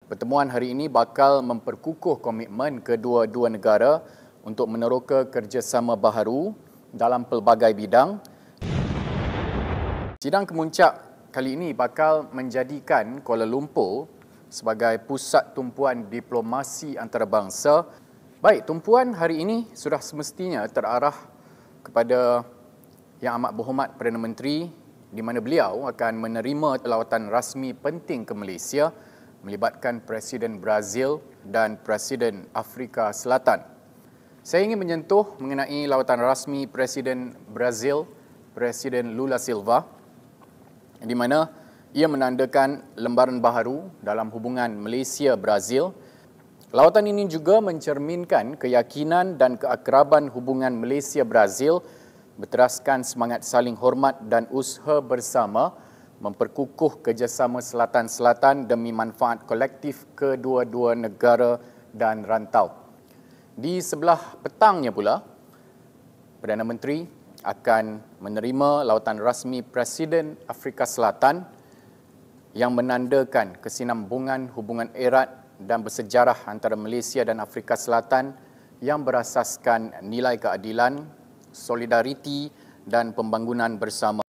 Pertemuan hari ini bakal memperkukuh komitmen kedua-dua negara untuk meneroka kerjasama baharu dalam pelbagai bidang. Sidang kemuncak kali ini bakal menjadikan Kuala Lumpur sebagai pusat tumpuan diplomasi antarabangsa. Baik, tumpuan hari ini sudah semestinya terarah kepada Yang Amat Berhormat Perdana Menteri, di mana beliau akan menerima lawatan rasmi penting ke Malaysia melibatkan Presiden Brazil dan Presiden Afrika Selatan. Saya ingin menyentuh mengenai lawatan rasmi Presiden Brazil, Presiden Lula Silva, di mana ia menandakan lembaran baharu dalam hubungan Malaysia-Brazil. Lawatan ini juga mencerminkan keyakinan dan keakraban hubungan Malaysia-Brazil berteraskan semangat saling hormat dan usaha bersama memperkukuh kerjasama selatan-selatan demi manfaat kolektif kedua-dua negara dan rantau. Di sebelah petangnya pula, Perdana Menteri akan menerima lawatan rasmi Presiden Afrika Selatan yang menandakan kesinambungan hubungan erat dan bersejarah antara Malaysia dan Afrika Selatan yang berasaskan nilai keadilan, solidariti dan pembangunan bersama.